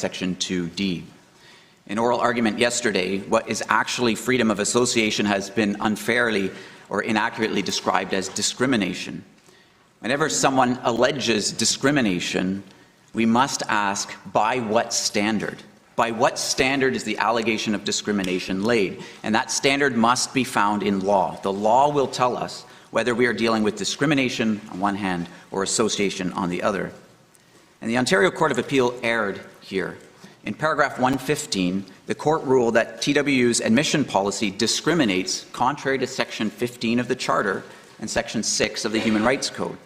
Section 2D. In oral argument yesterday, what is actually freedom of association has been unfairly or inaccurately described as discrimination. Whenever someone alleges discrimination, we must ask, by what standard? By what standard is the allegation of discrimination laid? And that standard must be found in law. The law will tell us whether we are dealing with discrimination on one hand or association on the other. And the Ontario Court of Appeal erred here. In paragraph 115, the court ruled that TWU's admission policy discriminates contrary to Section 15 of the Charter and Section 6 of the Human Rights Code.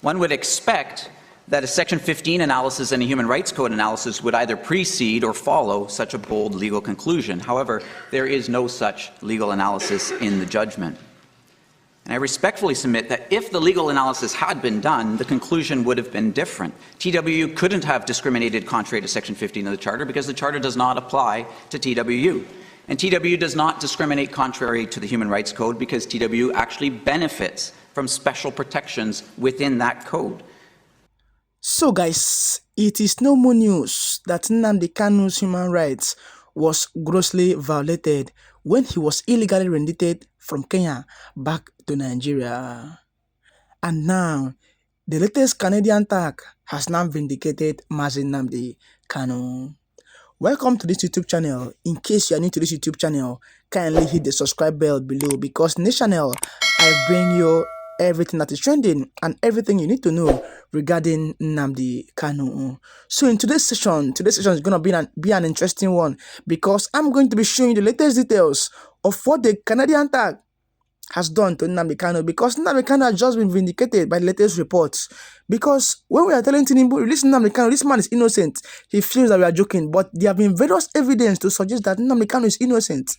One would expect that a Section 15 analysis and a Human Rights Code analysis would either precede or follow such a bold legal conclusion. However, there is no such legal analysis in the judgment. And I respectfully submit that if the legal analysis had been done, the conclusion would have been different. TWU couldn't have discriminated contrary to Section 15 of the Charter because the Charter does not apply to TWU. And TWU does not discriminate contrary to the Human Rights Code because TWU actually benefits from special protections within that code. So guys, it is no more news that Nnamdi Kanu's human rights was grossly violated when he was illegally rendited from Kenya back to Nigeria. And now, the latest Canadian tag has now vindicated Mazi Nnamdi Kanu. Welcome to this YouTube channel. In case you are new to this YouTube channel, kindly hit the subscribe bell below because in this channel, I bring you everything that is trending and everything you need to know regarding Nnamdi Kanu. So in today's session is going to be an interesting one because I'm going to be showing you the latest details of what the Canadian tag has done to Nnamdi Kanu, because Nnamdi Kanu has just been vindicated by the latest reports. Because when we are telling Tinubu, release Nnamdi Kanu, this man is innocent, he feels that we are joking, but there have been various evidence to suggest that Nnamdi Kanu is innocent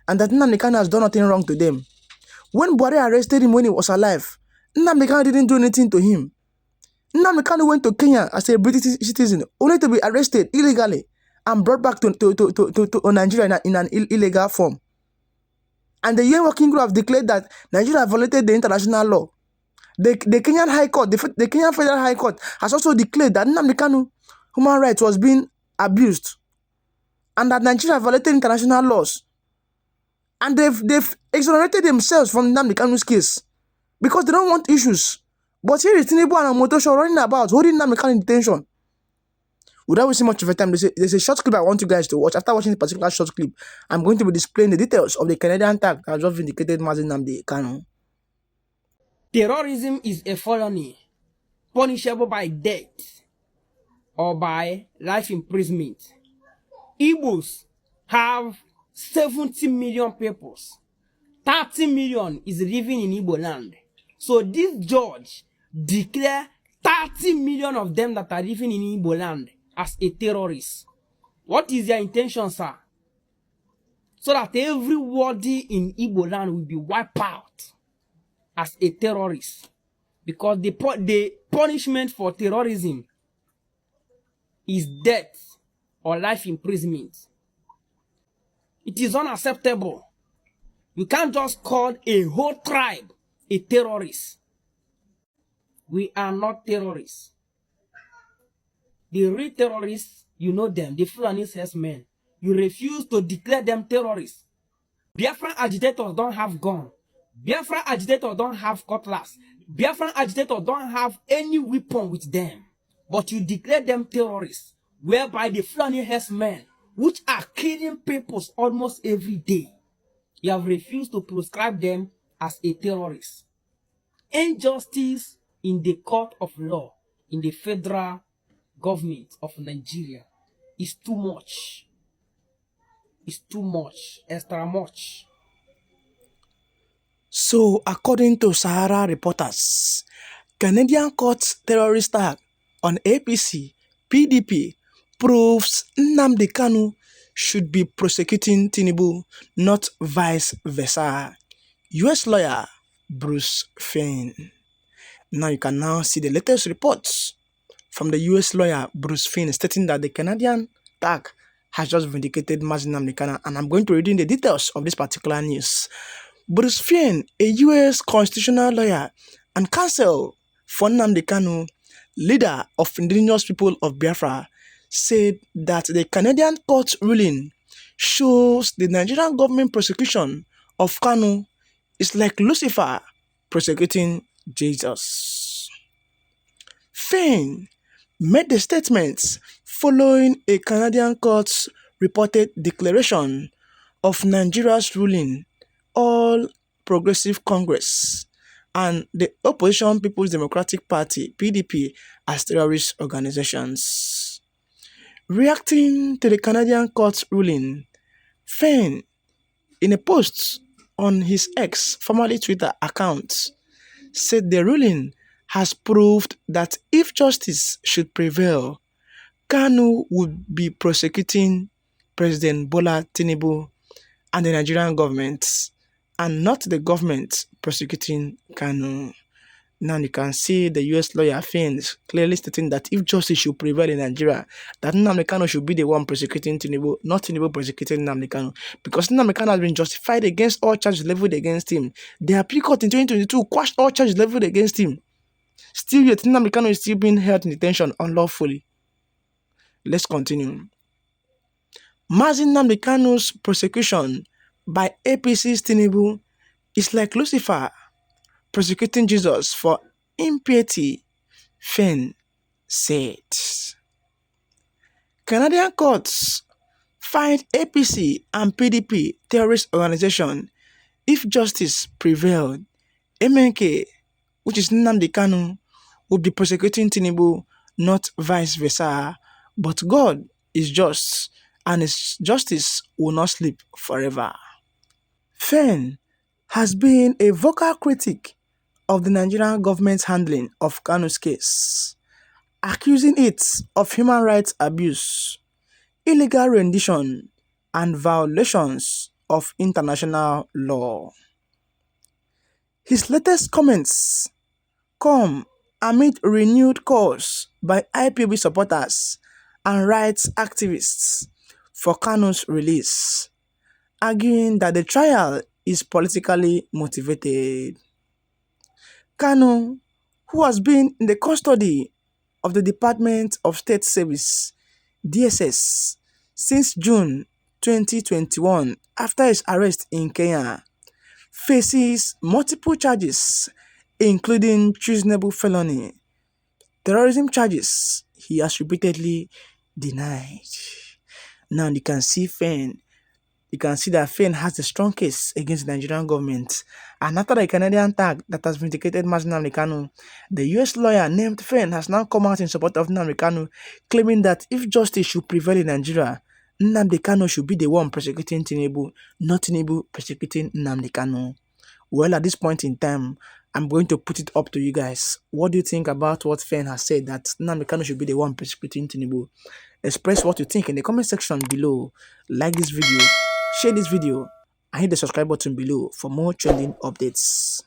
and that Nnamdi Kanu has done nothing wrong to them. When Bola arrested him when he was alive, Nnamdi Kanu didn't do anything to him. Nnamdi Kanu went to Kenya as a British citizen, only to be arrested illegally and brought back to Nigeria in an illegal form. And the UN Working Group have declared that Nigeria violated the international law. The Kenyan High Court, the Kenyan Federal High Court has also declared that Nnamdi Kanu human rights was being abused and that Nigeria violated international laws. And they've exonerated themselves from Nnamdi Kanu's case because they don't want issues. But here is Tinubu and Motosho running about, holding Nnamdi Kanu in detention. Without wasting much of your time, there's a short clip I want you guys to watch. After watching this particular short clip, I'm going to be displaying the details of the Canadian tag that has just vindicated Mazi Nnamdi Kanu. Terrorism is a felony punishable by death or by life imprisonment. Igbos have 70 million people. 30 million is living in Igbo land. So this judge declared 30 million of them that are living in Igbo land as a terrorist. What is their intention, sir? So that everybody in Igbo land will be wiped out as a terrorist. Because the punishment for terrorism is death or life imprisonment. It is unacceptable. You can't just call a whole tribe a terrorist. We are not terrorists. The real terrorists, you know them, the Fulani men. You refuse to declare them terrorists. Biafran agitators don't have gun. Biafran agitators don't have cutlass. Biafran agitators don't have any weapon with them. But you declare them terrorists, whereby the Fulani men, which are killing people almost every day, you have refused to prescribe them as a terrorist. Injustice in the court of law, in the federal government of Nigeria, is too much. It's too much, extra much. So, according to Sahara reporters, Canadian court's terrorist tag on APC, PDP, proves Nnamdi Kanu should be prosecuting Tinubu, not vice versa. US lawyer Bruce Fein. Now you can now see the latest reports from the US lawyer Bruce Fein stating that the Canadian tag has just vindicated Mazi Nnamdi Kanu, and I'm going to read in the details of this particular news. Bruce Fein, a US constitutional lawyer and counsel for Nnamdi Kanu, leader of indigenous people of Biafra, said that the Canadian court ruling shows the Nigerian government prosecution of Kanu is like Lucifer prosecuting Jesus. Fain made the statements following a Canadian court's reported declaration of Nigeria's ruling All Progressive Congress and the opposition People's Democratic Party (PDP) as terrorist organizations. Reacting to the Canadian court's ruling, Fain, in a post on his X, formerly Twitter account, said the ruling has proved that if justice should prevail, Kanu would be prosecuting President Bola Tinubu and the Nigerian government, and not the government prosecuting Kanu. Now you can see the US lawyer Fain clearly stating that if justice should prevail in Nigeria, that Nnamdi Kanu should be the one prosecuting Tinubu, not Tinubu prosecuting Nnamdi Kanu, because Nnamdi Kanu has been justified against all charges leveled against him. The appeal court in 2022 quashed all charges leveled against him. Still yet, Nnamdi Kanu is still being held in detention unlawfully. Let's continue. Mazin Nnamdi Kanu's prosecution by APC's Tinubu is like Lucifer prosecuting Jesus for impiety, Fain said. Canadian courts find APC and PDP terrorist organization if justice prevailed. MNK, which is Nnamdi Kanu, would be prosecuting Tinubu, not vice versa. But God is just, and his justice will not sleep forever. Fain has been a vocal critic of the Nigerian government's handling of Kanu's case, accusing it of human rights abuse, illegal rendition, and violations of international law. His latest comments come amid renewed calls by IPOB supporters and rights activists for Kanu's release, arguing that the trial is politically motivated. Kanu, who has been in the custody of the Department of State Service (DSS) since June 2021 after his arrest in Kenya, faces multiple charges including treasonable felony, terrorism charges he has repeatedly denied. Now you can see that Fain has a strong case against the Nigerian government. And after the Canadian tag that has vindicated Nnamdi Kanu, the US lawyer named Fain has now come out in support of Nnamdi Kanu, claiming that if justice should prevail in Nigeria, Nnamdi Kanu should be the one prosecuting Tinubu, not Tinubu prosecuting Nnamdi Kanu. Well, at this point in time, I'm going to put it up to you guys. What do you think about what Fain has said, that Nnamdi Kanu should be the one prosecuting Tinubu? Express what you think in the comment section below. Like this video, share this video, and hit the subscribe button below for more trending updates.